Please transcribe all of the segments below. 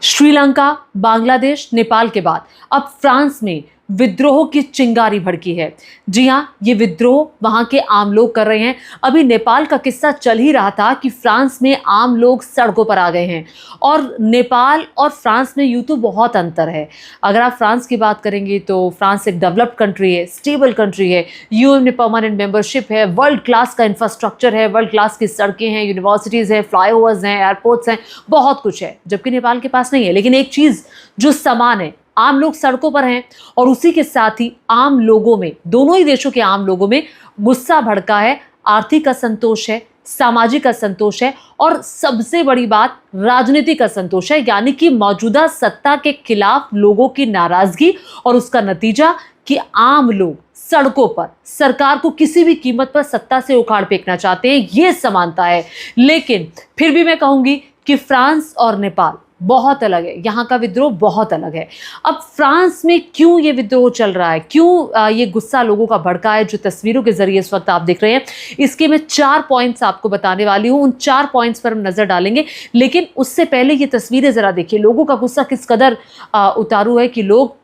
श्रीलंका, बांग्लादेश, नेपाल के बाद अब फ्रांस में विद्रोह की चिंगारी भड़की है। जी हां, ये विद्रोह वहां के आम लोग कर रहे हैं। अभी नेपाल का किस्सा चल ही रहा था कि फ्रांस में आम लोग सड़कों पर आ गए हैं। और नेपाल और फ्रांस में यूं तो बहुत अंतर है। अगर आप फ्रांस की बात करेंगे तो फ्रांस एक डेवलप्ड कंट्री है, स्टेबल कंट्री है, यूएन में परमानेंट मेंबरशिप है, वर्ल्ड क्लास का इंफ्रास्ट्रक्चर है, वर्ल्ड क्लास की सड़कें हैं, यूनिवर्सिटीज़ हैं, फ्लाईओवर्स हैं, एयरपोर्ट्स हैं, बहुत कुछ है, जबकि नेपाल के पास नहीं है। लेकिन एक चीज़ जो समान है, आम लोग सड़कों पर हैं और उसी के साथ ही आम लोगों में, दोनों ही देशों के आम लोगों में गुस्सा भड़का है, आर्थिक असंतोष है, सामाजिक असंतोष है और सबसे बड़ी बात राजनीतिक असंतोष है। यानी कि मौजूदा सत्ता के खिलाफ लोगों की नाराजगी और उसका नतीजा कि आम लोग सड़कों पर सरकार को किसी भी कीमत पर सत्ता से उखाड़ फेंकना चाहते हैं। ये समानता है। लेकिन फिर भी मैं कहूंगी कि फ्रांस और नेपाल बहुत अलग है, यहाँ का विद्रोह बहुत अलग है। अब फ्रांस में क्यों ये विद्रोह चल रहा है, क्यों ये गुस्सा लोगों का भड़का है, जो तस्वीरों के जरिए इस वक्त आप देख रहे हैं, इसके मैं 4 पॉइंट्स आपको बताने वाली हूँ। उन 4 पॉइंट्स पर हम नजर डालेंगे। लेकिन उससे पहले ये तस्वीरें जरा देखिए, लोगों का गुस्सा किस कदर उतारू है कि लोग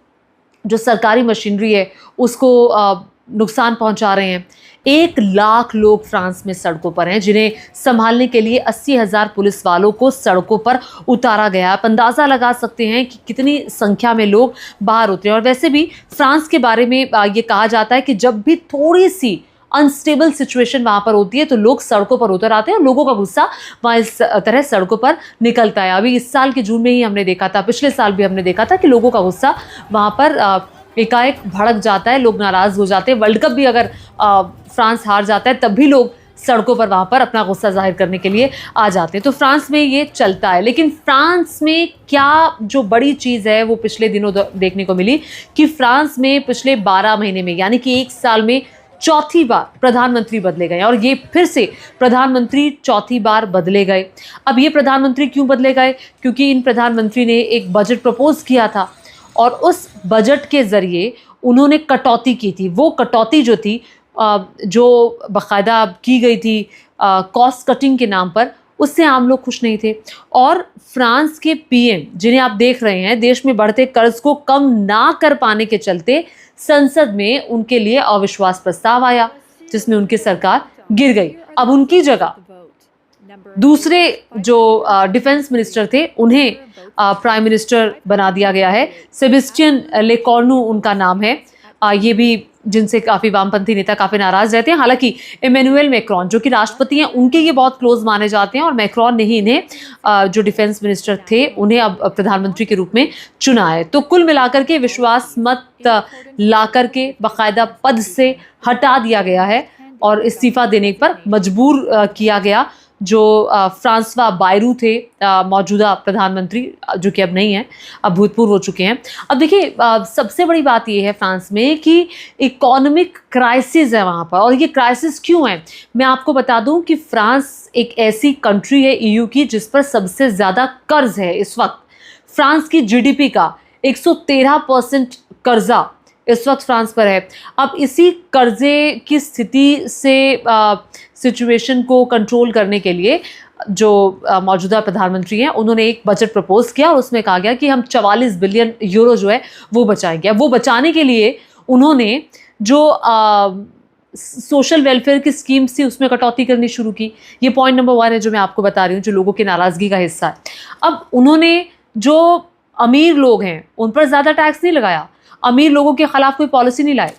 जो सरकारी मशीनरी है उसको नुकसान पहुंचा रहे हैं। 1 लाख लोग फ्रांस में सड़कों पर हैं, जिन्हें संभालने के लिए 80,000 पुलिस वालों को सड़कों पर उतारा गया। आप अंदाज़ा लगा सकते हैं कि कितनी संख्या में लोग बाहर उतरे। और वैसे भी फ्रांस के बारे में ये कहा जाता है कि जब भी थोड़ी सी अनस्टेबल सिचुएशन वहाँ पर होती है तो लोग सड़कों पर उतर आते हैं और लोगों का गुस्सा वहाँ इस तरह सड़कों पर निकलता है। अभी इस साल के जून में ही हमने देखा था, पिछले साल भी हमने देखा था कि लोगों का गुस्सा वहाँ पर एकाएक भड़क जाता है, लोग नाराज़ हो जाते हैं। वर्ल्ड कप भी अगर फ्रांस हार जाता है तब भी लोग सड़कों पर वहाँ पर अपना गुस्सा जाहिर करने के लिए आ जाते हैं। तो फ्रांस में ये चलता है। लेकिन फ्रांस में क्या जो बड़ी चीज़ है वो पिछले दिनों देखने को मिली कि फ्रांस में पिछले 12 महीने में, यानी कि 1 साल में चौथी बार प्रधानमंत्री बदले गए। और ये फिर से प्रधानमंत्री चौथी बार बदले गए। अब ये प्रधानमंत्री क्यों बदले गए? क्योंकि इन प्रधानमंत्री ने एक बजट प्रपोज किया था और उस बजट के ज़रिए उन्होंने कटौती की थी। वो कटौती जो थी, जो बाकायदा की गई थी कॉस्ट कटिंग के नाम पर, उससे आम लोग खुश नहीं थे। और फ्रांस के पीएम, जिन्हें आप देख रहे हैं, देश में बढ़ते कर्ज को कम ना कर पाने के चलते संसद में उनके लिए अविश्वास प्रस्ताव आया, जिसमें उनकी सरकार गिर गई। अब उनकी जगह दूसरे जो डिफेंस मिनिस्टर थे उन्हें प्राइम मिनिस्टर बना दिया गया है। सेबेस्टियन लेकॉर्नु उनका नाम है। ये भी जिनसे काफ़ी वामपंथी नेता काफ़ी नाराज़ रहते हैं। हालांकि इमैनुअल मैक्रोन जो कि राष्ट्रपति हैं, उनके ये बहुत क्लोज माने जाते हैं और मैक्रोन ने ही इन्हें जो डिफेंस मिनिस्टर थे उन्हें अब प्रधानमंत्री के रूप में चुना है। तो कुल मिलाकर के विश्वास मत ला करके बाकायदा पद से हटा दिया गया है और इस्तीफा देने पर मजबूर किया गया जो फ्रांसवा बायरू थे, मौजूदा प्रधानमंत्री, जो कि अब नहीं है, अब भूतपूर्व हो चुके हैं। अब देखिए, सबसे बड़ी बात ये है फ्रांस में कि इकोनॉमिक क्राइसिस है वहाँ पर। और ये क्राइसिस क्यों है, मैं आपको बता दूं कि फ्रांस एक ऐसी कंट्री है ईयू की जिस पर सबसे ज़्यादा कर्ज है इस वक्त। फ्रांस की जीडीपी का 113% कर्जा इस वक्त फ्रांस पर है। अब इसी कर्जे की स्थिति से सिचुएशन को कंट्रोल करने के लिए जो मौजूदा प्रधानमंत्री हैं उन्होंने एक बजट प्रपोज किया और उसमें कहा गया कि हम 44 बिलियन यूरो जो है वो बचाएंगे। वो बचाने के लिए उन्होंने जो सोशल वेलफेयर की स्कीम्स थी उसमें कटौती करनी शुरू की। ये पॉइंट नंबर 1 है जो मैं आपको बता रही हूँ, जो लोगों की नाराज़गी का हिस्सा है। अब उन्होंने जो अमीर लोग हैं उन पर ज़्यादा टैक्स नहीं लगाया, अमीर लोगों के खिलाफ कोई पॉलिसी नहीं लाए।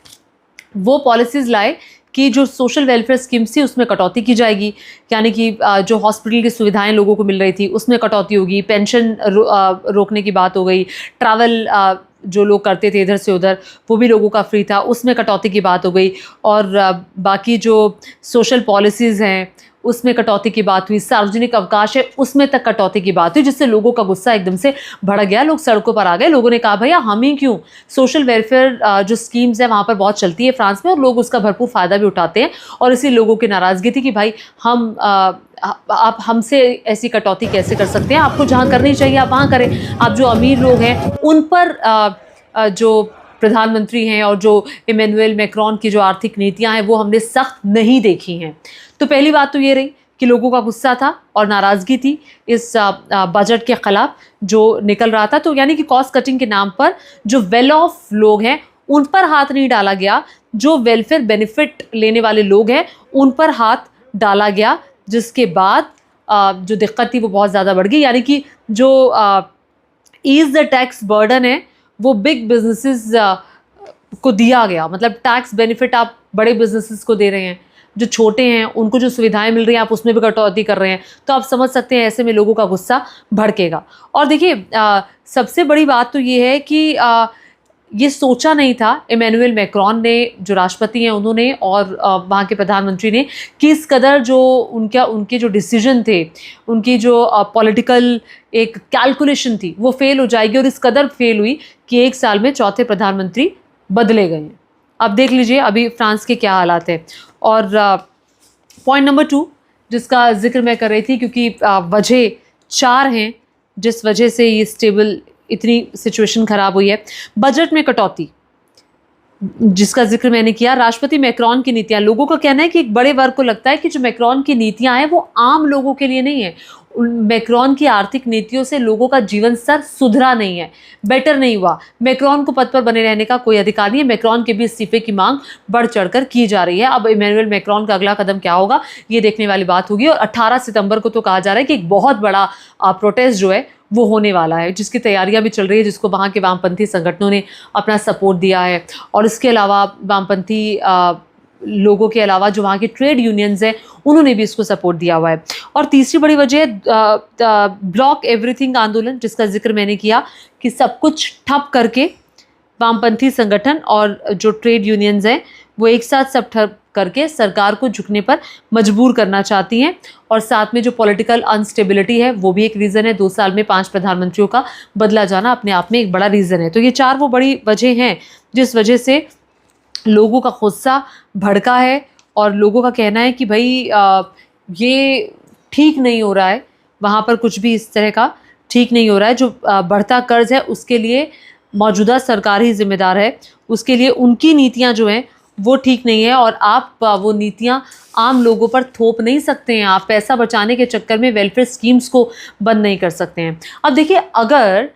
वो पॉलिसीज़ लाए कि जो सोशल वेलफेयर स्कीम्स थी उसमें कटौती की जाएगी, यानी कि जो हॉस्पिटल की सुविधाएं लोगों को मिल रही थी उसमें कटौती होगी, पेंशन रोकने की बात हो गई, ट्रैवल जो लोग करते थे इधर से उधर वो भी लोगों का फ्री था, उसमें कटौती की बात हो गई। और बाकी जो सोशल पॉलिसीज़ हैं उसमें कटौती की बात हुई, सार्वजनिक अवकाश है उसमें तक कटौती की बात हुई, जिससे लोगों का गुस्सा एकदम से बढ़ गया। लोग सड़कों पर आ गए। लोगों ने कहा भैया हम ही क्यों, सोशल वेलफेयर जो स्कीम्स है वहाँ पर बहुत चलती है फ्रांस में और लोग उसका भरपूर फ़ायदा भी उठाते हैं। और इसी लोगों की नाराज़गी थी कि भाई आप हमसे ऐसी कटौती कैसे कर सकते हैं, आपको जहाँ करनी चाहिए आप वहाँ करें। आप जो अमीर लोग हैं उन पर जो प्रधानमंत्री हैं और जो इमैनुअल मैक्रोन की जो आर्थिक नीतियां हैं वो हमने सख्त नहीं देखी हैं। तो पहली बात तो ये रही कि लोगों का गुस्सा था और नाराज़गी थी इस बजट के खिलाफ जो निकल रहा था। तो यानी कि कॉस्ट कटिंग के नाम पर जो वेल ऑफ लोग हैं उन पर हाथ नहीं डाला गया, जो वेलफेयर बेनिफिट लेने वाले लोग हैं उन पर हाथ डाला गया, जिसके बाद जो दिक्कत थी वो बहुत ज़्यादा बढ़ गई। यानी कि जो ईज द टैक्स बर्डन है वो बिग बिजनेसेस को दिया गया, मतलब टैक्स बेनिफिट आप बड़े बिजनेसेस को दे रहे हैं, जो छोटे हैं उनको जो सुविधाएं मिल रही हैं आप उसमें भी कटौती कर रहे हैं। तो आप समझ सकते हैं ऐसे में लोगों का गुस्सा भड़केगा। और देखिए सबसे बड़ी बात तो ये है कि ये सोचा नहीं था इमैनुअल मैक्रॉन ने, जो राष्ट्रपति हैं उन्होंने, और वहाँ के प्रधानमंत्री ने, कि इस कदर जो उनके जो डिसीजन थे, उनकी जो पॉलिटिकल एक कैलकुलेशन थी वो फेल हो जाएगी, और इस कदर फेल हुई कि एक साल में चौथे प्रधानमंत्री बदले गए हैं। अब देख लीजिए अभी फ्रांस के क्या हालात हैं। और पॉइंट नंबर 2 जिसका जिक्र मैं कर रही थी, क्योंकि वजह 4 हैं जिस वजह से ये स्टेबल इतनी सिचुएशन खराब हुई है। बजट में कटौती जिसका जिक्र मैंने किया, राष्ट्रपति मैक्रॉन की नीतियां, लोगों का कहना है कि एक बड़े वर्ग को लगता है कि जो मैक्रॉन की नीतियां हैं वो आम लोगों के लिए नहीं है। मैक्रॉन की आर्थिक नीतियों से लोगों का जीवन स्तर सुधरा नहीं है, बेटर नहीं हुआ। मैक्रॉन को पद पर बने रहने का कोई अधिकार नहीं है। मैक्रॉन के भी इस्तीफे की मांग बढ़ चढ़कर की जा रही है। अब इमैनुअल मैक्रॉन का अगला कदम क्या होगा ये देखने वाली बात होगी। और 18 सितंबर को तो कहा जा रहा है कि एक बहुत बड़ा प्रोटेस्ट जो है वो होने वाला है, जिसकी तैयारियां भी चल रही है, जिसको वहाँ के वामपंथी संगठनों ने अपना सपोर्ट दिया है। और इसके अलावा वामपंथी लोगों के अलावा जो वहाँ के ट्रेड यूनियंस हैं उन्होंने भी इसको सपोर्ट दिया हुआ है। और तीसरी बड़ी वजह है ब्लॉक एवरीथिंग आंदोलन, जिसका जिक्र मैंने किया कि सब कुछ ठप करके वामपंथी संगठन और जो ट्रेड यूनियंस हैं वो एक साथ सब ठप करके सरकार को झुकने पर मजबूर करना चाहती हैं। और साथ में जो पॉलिटिकल अनस्टेबिलिटी है वो भी एक रीज़न है। 2 साल में 5 प्रधानमंत्रियों का बदला जाना अपने आप में एक बड़ा रीज़न है। तो ये 4 वो बड़ी वजह हैं जिस वजह से लोगों का गुस्सा भड़का है, और लोगों का कहना है कि भाई ये ठीक नहीं हो रहा है, वहाँ पर कुछ भी इस तरह का ठीक नहीं हो रहा है। जो बढ़ता कर्ज है उसके लिए मौजूदा सरकार ही जिम्मेदार है, उसके लिए उनकी नीतियाँ जो हैं वो ठीक नहीं है, और आप वो नीतियाँ आम लोगों पर थोप नहीं सकते हैं। आप पैसा बचाने के चक्कर में वेलफेयर स्कीम्स को बंद नहीं कर सकते हैं। अब देखिए अगर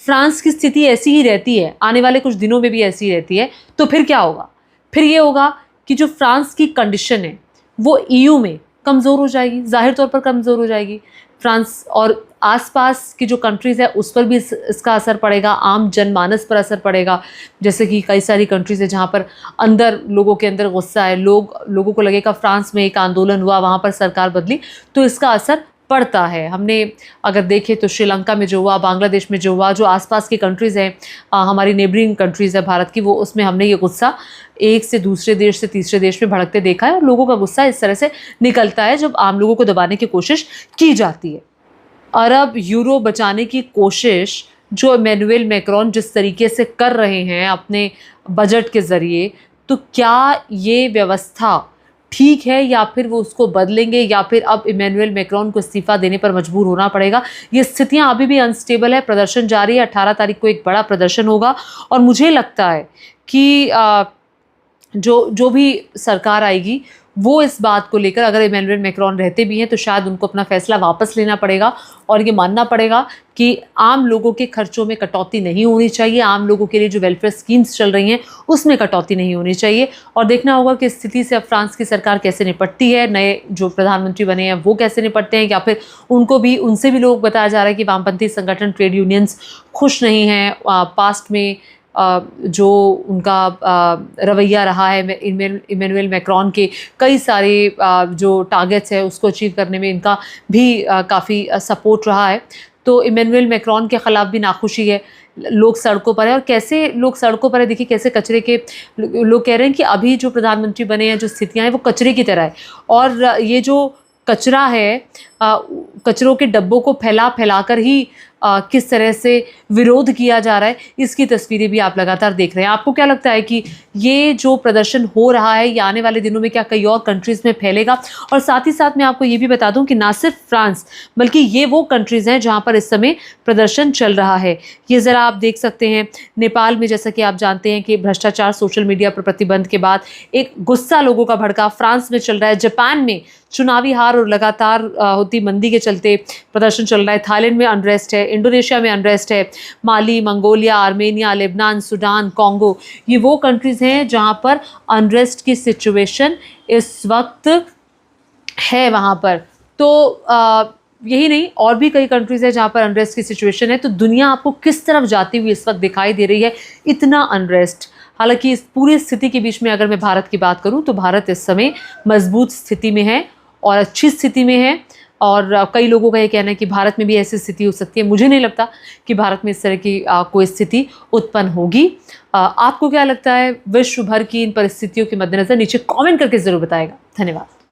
फ्रांस की स्थिति ऐसी ही रहती है, आने वाले कुछ दिनों में भी ऐसी रहती है, तो फिर क्या होगा? फिर ये होगा कि जो फ्रांस की कंडीशन है वो ईयू में कमज़ोर हो जाएगी, जाहिर तौर पर कमज़ोर हो जाएगी। फ्रांस और आसपास की जो कंट्रीज़ है उस पर भी इसका असर पड़ेगा, आम जनमानस पर असर पड़ेगा। जैसे कि कई सारी कंट्रीज़ है जहाँ पर अंदर लोगों के अंदर गुस्सा है, लोगों को लगेगा फ्रांस में एक आंदोलन हुआ, वहाँ पर सरकार बदली, तो इसका असर पड़ता है। हमने अगर देखें तो श्रीलंका में जो हुआ, बांग्लादेश में जो हुआ, जो आसपास की कंट्रीज़ हैं, हमारी नेबरिंग कंट्रीज़ है भारत की, वो उसमें हमने ये गुस्सा एक से दूसरे देश से तीसरे देश में भड़कते देखा है। और लोगों का गुस्सा इस तरह से निकलता है जब आम लोगों को दबाने की कोशिश की जाती है। अरब यूरो बचाने की कोशिश जो इमैनुअल मैक्रॉन जिस तरीके से कर रहे हैं अपने बजट के ज़रिए, तो क्या ये व्यवस्था ठीक है या फिर वो उसको बदलेंगे, या फिर अब इमैनुअल मैक्रॉन को इस्तीफ़ा देने पर मजबूर होना पड़ेगा? ये स्थितियां अभी भी अनस्टेबल है। प्रदर्शन जारी है, 18 तारीख को एक बड़ा प्रदर्शन होगा, और मुझे लगता है कि जो भी सरकार आएगी वो इस बात को लेकर, अगर इमैनुअल मैक्रॉन रहते भी हैं तो शायद उनको अपना फैसला वापस लेना पड़ेगा और ये मानना पड़ेगा कि आम लोगों के खर्चों में कटौती नहीं होनी चाहिए, आम लोगों के लिए जो वेलफेयर स्कीम्स चल रही हैं उसमें कटौती नहीं होनी चाहिए। और देखना होगा कि इस स्थिति से अब फ्रांस की सरकार कैसे निपटती है, नए जो प्रधानमंत्री बने हैं वो कैसे निपटते हैं, या फिर उनसे भी लोग बताया जा रहा है कि वामपंथी संगठन, ट्रेड यूनियंस खुश नहीं हैं। पास्ट में जो उनका रवैया रहा है इमैनुअल मैक्रॉन के कई सारे जो टारगेट्स है उसको अचीव करने में इनका भी काफ़ी सपोर्ट रहा है। तो इमैनुअल मैक्रॉन के ख़िलाफ़ भी नाखुशी है, लोग सड़कों पर है। और कैसे लोग सड़कों पर है, देखिए कैसे कचरे के लोग कह रहे हैं कि अभी जो प्रधानमंत्री बने हैं, जो स्थितियाँ हैं वो कचरे की तरह है, और ये जो कचरा है, कचरों के डब्बों को फैला कर ही किस तरह से विरोध किया जा रहा है, इसकी तस्वीरें भी आप लगातार देख रहे हैं। आपको क्या लगता है कि ये जो प्रदर्शन हो रहा है ये आने वाले दिनों में क्या कई और कंट्रीज़ में फैलेगा? और साथ ही साथ मैं आपको ये भी बता दूं कि ना सिर्फ फ्रांस बल्कि ये वो कंट्रीज़ हैं जहां पर इस समय प्रदर्शन चल रहा है। ये ज़रा आप देख सकते हैं, नेपाल में जैसा कि आप जानते हैं कि भ्रष्टाचार, सोशल मीडिया पर प्रतिबंध के बाद एक गुस्सा लोगों का भड़का फ्रांस में चल रहा है। जापान में चुनावी हार और लगातार होती मंदी के चलते प्रदर्शन चल रहा है। थाईलैंड में अनरेस्ट है, इंडोनेशिया में अनरेस्ट है, Mali, Mongolia, Armenia, Lebanon, Sudan, Congo, ये वो कंट्रीज़ हैं जहां पर अनरेस्ट की सिचुएशन इस वक्त है वहाँ पर। तो यही नहीं, और भी कई कंट्रीज़ है जहाँ पर अनरेस्ट की सिचुएशन है। तो दुनिया आपको किस तरफ जाती हुई इस वक्त दिखाई दे रही है, इतना अनरेस्ट। हालांकि इस पूरी स्थिति के बीच में अगर मैं भारत की बात करूँ तो भारत इस समय मजबूत स्थिति में है और अच्छी स्थिति में है। और कई लोगों का ये कहना है कि भारत में भी ऐसी स्थिति हो सकती है। मुझे नहीं लगता कि भारत में इस तरह की कोई स्थिति उत्पन्न होगी। आपको क्या लगता है विश्व भर की इन परिस्थितियों के मद्देनज़र? नीचे कमेंट करके ज़रूर बताएगा। धन्यवाद।